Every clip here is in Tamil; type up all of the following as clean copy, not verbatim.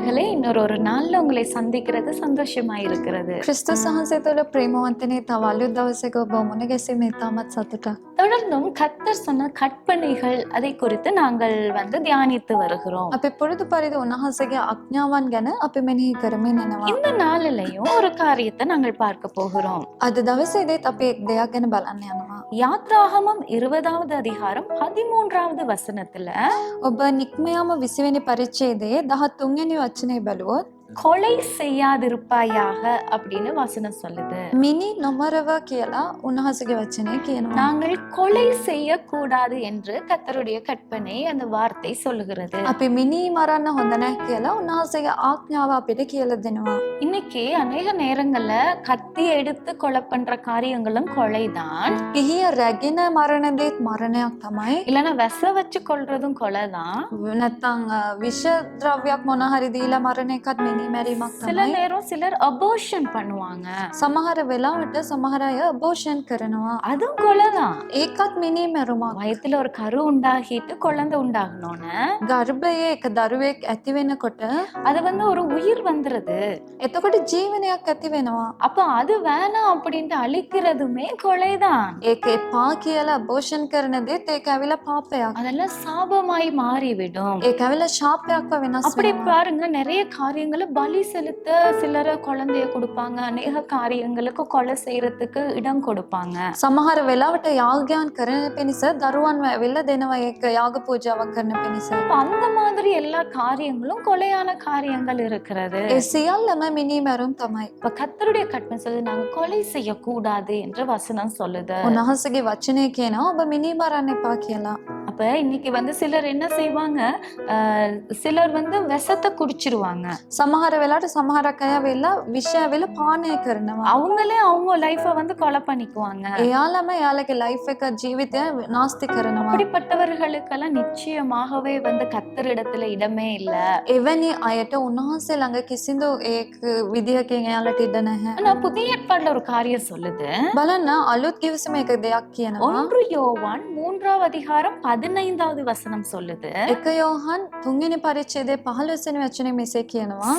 பிள்ளைகளே, இன்னொரு நாள்ல உங்களை சந்திக்கிறது சந்தோஷமா இருக்கிறது. ක්‍රිස්තුස් වහන්සේ තුළ ප්‍රේමවන්තනේ තව අලුත් දවසක ඔබ මුණ ගැසීම ඉතාමත් සතුටක්. தொடர்ந்தும் கர்த்தர் சொன்ன கற்பனைகள் அதை குறித்து நாங்கள் தியானித்து வருகிறோம். අපි පුරුදු පරිදි උන්වහන්සේගේ ආඥාවන් ගැන අපි මෙනෙහි කරමින් යනවා. இந்த நாளிலையும் ஒரு காரியத்தை நாங்கள் பார்க்க போகிறோம். අද දවසේදීත් අපි එක් දෙයක් ගැන බලන්න යනවා. யாத்ராகமம் 20வது அதிகாரம் 13வது வசனத்துல ඔබ නික්මයාම 20 වෙනි පරිච්ඡේදයේ 13 වෙනි වචනේ බලුවොත් கொலை செய்யாதிருப்பாயாக அப்படின்னு வசனம் சொல்லுது. මිනි නොමරව කියලා උන්වහන්සේගේ වචනේ කියනවා. நாங்கள் கொலை செய்யக்கூடாது என்று கர்த்தருடைய கற்பனை அந்த வார்த்தை சொல்லுகிறது. අපි මිනි මරන්න හොඳ නැහැ කියලා උන්වහන්සේගේ ආඥාව අපිට කියලා දෙනවා. இன்னைக்கு அநேக நேரங்கள்ல கத்தி எடுத்து கொலை பண்ற காரியங்களும் கொலைதான். ගිහිය රැගෙන මරණ දේත් මරණයක් තමයි. இல்லைன்னா விச வச்சு கொல்றதும் கொலைதான். නැත්තම් විෂ ද්‍රව්‍යයක් මොන හරි දීලා මරණ එකත් මිනි මැරීමක් சில තමයි. நேரம் சிலர் அபோர்ஷன் பண்ணுவாங்க. සමහර වෙලාවට සමහර අය අබෝෂන් කරනවා. அதுவும் கொலைதான். ඒකත් මිනි මැරුමක්. வயித்துல ஒரு கரு உண்டாகிட்டு குழந்தை உண்டாகணும்னு ගර්භයේ එක දරුවෙක් ඇති වෙනකොට அது ஒரு உயிர் வந்துருது. එතකොට ජීවනයක් ඇති වෙනවා. அப்ப அது வேணாம் அப்படின்ட்டு அழிக்கிறதுமே கொலைதான். ඒක එපා කියලා අබෝෂන් කරන දේත් ඒක ඇවිල්ලා පාපයක්. அதெல்லாம் சாபமாய் மாறிவிடும். ඒක ඇවිල්ලා ශාපයක්ව වෙනස් அப்படி වෙනවා. பாருங்க, நிறைய காரியங்களை பலி செலுத்த சிலர் குழந்தைய கொடுப்பாங்க. அநேக காரியங்களுக்கு கொலை செய்யறதுக்கு இடம் கொடுப்பாங்க. සමහර වෙලාවට යාගයන් කරන පිණිස දරුවන් ඇවිල්ලා දෙනවා ඒක යාග පූජාවක් කරන පිණිස. அப்ப அந்த மாதிரி எல்லா காரியங்களும் கொலையான காரியங்கள் இருக்கிறது. ඒ සියල්ලම මිනි මැරුම් තමයි. இப்ப கர்த்தருடைய கற்பனை சொல்லுது, நாங்க கொலை செய்யக்கூடாது என்று வசனம் சொல்லுது. උන්වහන්සේගේ වචනේ කියනවා ඔබ මිනි මරන්න එපා කියලා. அப்ப இன்னைக்கு சிலர் என்ன செய்வாங்க, சிலர் விஷத்தை குடிச்சிருவாங்க. සමහර වෙලාවට සමහරක් අය ඇවිල්ලා විෂ ඇවිල්ලා පානය කරනවා. அவங்களே அவங்க லைஃப கொலை பண்ணிக்குவாங்க. එයාලම එයාලගේ ලයිෆ් එක ජීවිතය නාස්ති කරනවා. அப்படிப்பட்டவர்களுக்கெல்லாம் நிச்சயமாகவே கர்த்தரிடத்துல இடமே இல்ல. එවැනි අයට උන්වහන්සේ ළඟ කිසිදු ඒක විදිහකින් එයාලට ඉඩ නැහැ. ஆனா புதிய ஏற்பாடுல ஒரு காரியம் சொல்லுது. බලන්න අලුත් කිවිසම එක දෙයක් කියනවා. 1 யோவான் 3வது அதிகாரம் 15வது வசனம் சொல்லுது. 1 යෝහන් 3 වෙනි පරිච්ඡේදයේ 15 වෙනි වචනේ මෙසේ කියනවා.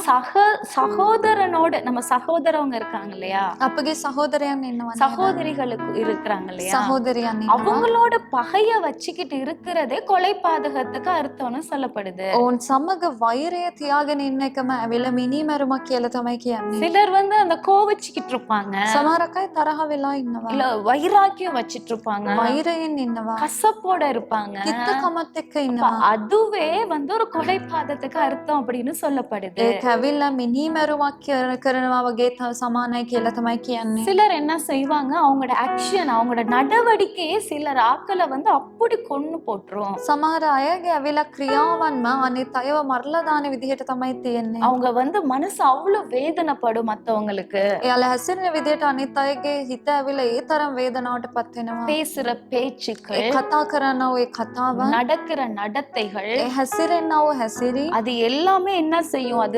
சகோதரனோட, நம்ம சகோதரவங்க இருக்காங்க இல்லையா, අපගේ සහෝදරයන් ඉන්නවා. சகோதரிகளுக்கு இருக்கிறாங்க இல்லையா, සහෝදරයන් ඉන්නවා. அவங்களோட பகைய வச்சுக்கிட்டு இருக்கிறதே கொலை பாதகத்துக்கு அர்த்தம்னு சொல்லப்படுது. ඔවුන් සමග වෛරය තියාගෙන ඉන්න එකම ඇවිල්ලා මිනි මැරුමක් කියලා තමයි කියන්නේ. சிலர் அந்த கோவிச்சுக்கிட்டு இருப்பாங்க, සමහරක් අය තරහ වෙලා ඉන්නවා. இல்ல வைராக்கியம் வச்சிட்டு இருப்பாங்க, වෛරයෙන් ඉන්නවා. கசப்போட இருப்பாங்க. කිත්තකමත් එක්ක அப்ப ඉන්නවා. அதுவே ஒரு கொலை பாதத்துக்கு அர்த்தம் அப்படின்னு சொல்லப்படுது. ඒක ඇවිල්ලා මිනි මැරුමක් කරනවා වගේ සමානයි කියලා තමයි කියන්නේ. சிலர் என்ன செய்வாங்க, அவங்களோட ஆக்ஷன், அவங்களோட நடவடிக்கையே சிலர் ஆக்களை அப்படி கொன்னு போட்டுரும். සමහර අයගේ ඇවිල්ලා ක්‍රියාවන්ම අනිත් අයව මරලා දාන විදිහට තමයි තියෙන්නේ. அவங்க மனசு அவ்வளவு வேதனைப்படும் மத்தவங்களுக்கு. එයාලා හැසිරෙන විදිහට අනිත් අයගේ හිත ඇවිල්ලා ඒ තරම් වේදනාවටපත් වෙනවා. பேசுற பேச்சுக்கள், ඒ කතා කරනව ඒ කතාව, நடக்கிற நடத்தைகள், ඒ හැසිරෙනව හැසිරි, அது எல்லாமே என்ன செய்யும், அது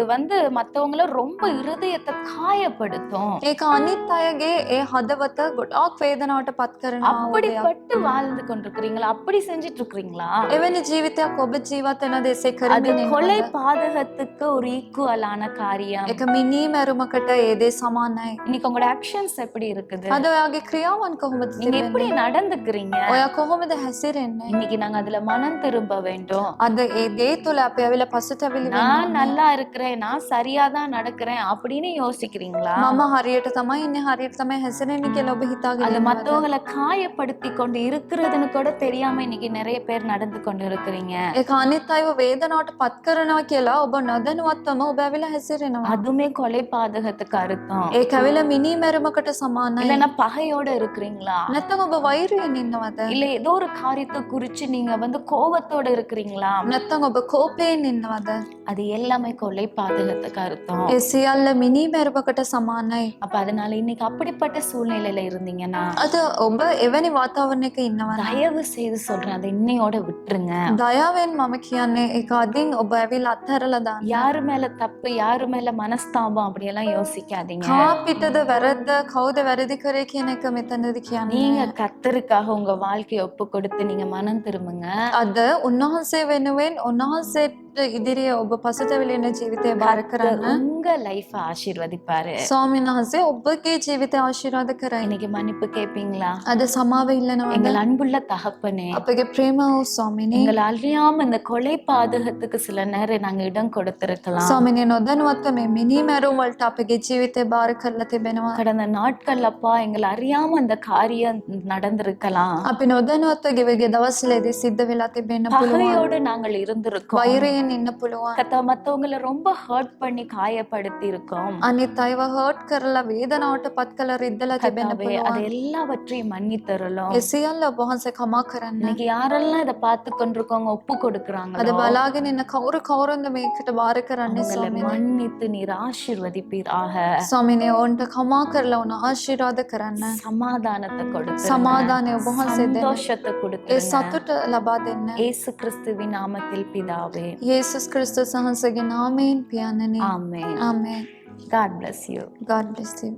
மத்தவங்கள ரொம்ப இருதயத்தை காயப்படுத்தும். ඒක අනිත් අයගේ ඒ හදවත ගොඩාක් වේදනාවටපත් කරනවා. அப்படிப்பட்டு வாழ்ந்து கொண்டிருக்கிறீங்களா? அப்படி செஞ்சிட்டு இருக்கிறீங்களா? එවැනි ජීවිතයක් ඔබ ජීවත් වෙන දේශේ அது කරමින් கொலை ඉන්නවද? பாதகத்துக்கு ஒரு ஈக்குவலான காரியம். ඒක මිනි මැරුමකට ඒ දේ සමානයි. இன்னைக்கு உங்களோட ஆக்ஷன்ஸ் எப்படி இருக்குது? අද ඔයාගේ ක්‍රියාවන් කොහොමද நீங்க எப்படி තිබෙන්නේ? நடந்துக்கிறீங்க? ඔයා කොහොමද හැසිරෙන්නේ? இன்னைக்கு நாங்க அதுல மனம் திரும்ப வேண்டும். අද ඒ දේ තුළ අපි ඇවිල්ලා පසුතැවිලි நான் වෙනවා. நல்லா இருக்கிறேன், நான் சரியாதான் நடக்கிறேன் அப்படின்னு யோசிக்கிறீங்களா? මම හරියට තමයි ඉන්නේ, හරියට තමයි හැසිරෙන්නේ කියලා ඔබ හිතාගෙන அது ඉන්නවද? மத்தவங்களை காயப்படுத்தி கொண்டு இருக்கிறதுன்னு கூட தெரியாம இன்னைக்கு நிறைய பேர் நடந்து கொண்டு இருக்கிறீங்க. ඒක අනිත් අයව වේදනාවට පත් කරනවා කියලා ඔබ නොදැනුවත්වම ඔබ ඇවිල්ලා හැසිරෙනවා. அதுமே கொலை பாதகத்துக்கு அர்த்தம். ඒක ඇවිල්ලා මිනි මැරුමකට සමානයි. இல்லைன்னா பகையோட இருக்கிறீங்களா? නැත්නම් ඔබ වෛරයෙන් ඉන්නවද? இல்ல ஏதோ ஒரு காரியத்தை குறிச்சு நீங்க கோபத்தோட இருக்கிறீங்களா? නැත්නම් ඔබ කෝපයෙන් ඉන්නවද? அது எல்லாமே கொலை பாதகத்துக்கு அர்த்தம். ඒ සියල්ල මිනි මැරුමකට සමානයි. அப்ப அதனால இன்னைக்கு அப்படிப்பட்ட சூழ்நிலையில இருந்தீங்கன்னா අද ඔබ එවැනි වාතාවරණයක ඉන්නවද? தயவு செய்து சொல்றேன், அதை இன்னையோட விட்டுருங்க. දයාවෙන් මම කියන්නේ ඒක අදින් ඔබ ඇවිල්ලා අත්හැරලා දාන්න. யாரு மேல தப்பு, யாரு மேல மனஸ்தாபம் அப்படியெல்லாம் யோசிக்காதீங்க. කා පිටද වැරද්ද කවුද වැරදි කරේ කියන එක මෙතනදී කියන්නේ. நீங்க கர்த்தருக்காக உங்க வாழ்க்கையை ஒப்பு கொடுத்து நீங்க மனம் திரும்புங்க. අද උන්වහන්සේ වෙනුවෙන් උන්වහන්සේ ඉදිරියේ ඔබ පසුතැවිලි වෙන ජීවිතය බාර කරන්න. உங்க லைஃப ஆசீர்வதிப்பாரு. ස්වාමීන් වහන්සේ ඔබගේ ජීවිතය ආශිර්වාද කරයි. இன்னைக்கு மன்னிப்பு கேட்பீங்களா? අද සමාව ඉල්ලනවාද? எங்கள் அன்புள்ள தகப்பனே, අපගේ ප්‍රේම වූ ස්වාමිනේ, எங்கள் அறியாம இந்த கொலை பாதகத்துக்கு சில நேரம் நாங்க இடம் கொடுத்திருக்கலாம். ස්වාමිනේ නොදැනුවත්ව මේ මිනීමැරුම් වලට අපගේ ජීවිතය බාර කරලා තිබෙනවා. கடந்த நாட்கள் அப்பா எங்கள் அறியாம அந்த காரியம் நடந்திருக்கலாம். අපි නොදැනුවත්ව ගෙවගේ දවස්වලදී සිද්ධ වෙලා තිබෙන්න පුළුවන්. பகையோடு நாங்கள் இருந்திருக்கோம். වෛරයෙන් ඉන්න පුළුවන්. மத்தவங்களை ரொம்ப ஹர்ட் பண்ணி காயப்படுத்தி இருக்கோம். අනිත් අයව හර්ට් කරලා වේදනාවට පත් කළ රිද්දලා තිබෙන්න கர்த்தாவே, அது පුළුවන්. எல்லாவற்றையும் மன்னித்தருளும். ඒ සියල්ල ඔබ වහන්සේ කමා කරන්න. இன்னைக்கு யாரெல்லாம் இதை பார்த்து கொண்டிருக்கோங்க ஒப்பு අද கொடுக்கறாங்களோ බලාගෙන ඉන්න කවුරුන්ද මේකට බාර කරන්නේ அவங்களை ස්වාමිනේ? மன்னித்து நீர் ஆசீர்வதிப்பீராக. ස්වාමිනේ ඔවුන්ට කමා කරලා උන ආශිර්වාද කරන්න. சமாதானத்தை கொடுத்து සමාදානය ඔබ වහන්සේ දෙන්න. சந்தோஷத்தை ඒ கொடுத்து සතුට ලබා දෙන්න. இயேசு கிறிஸ்துவின் நாமத்தில் பிதாவே, යේසුස් ක්‍රිස්තුස් වහන්සේගේ නාමයෙන් පියාණනි. ஆமென். ආමේන්. God bless you. God bless you.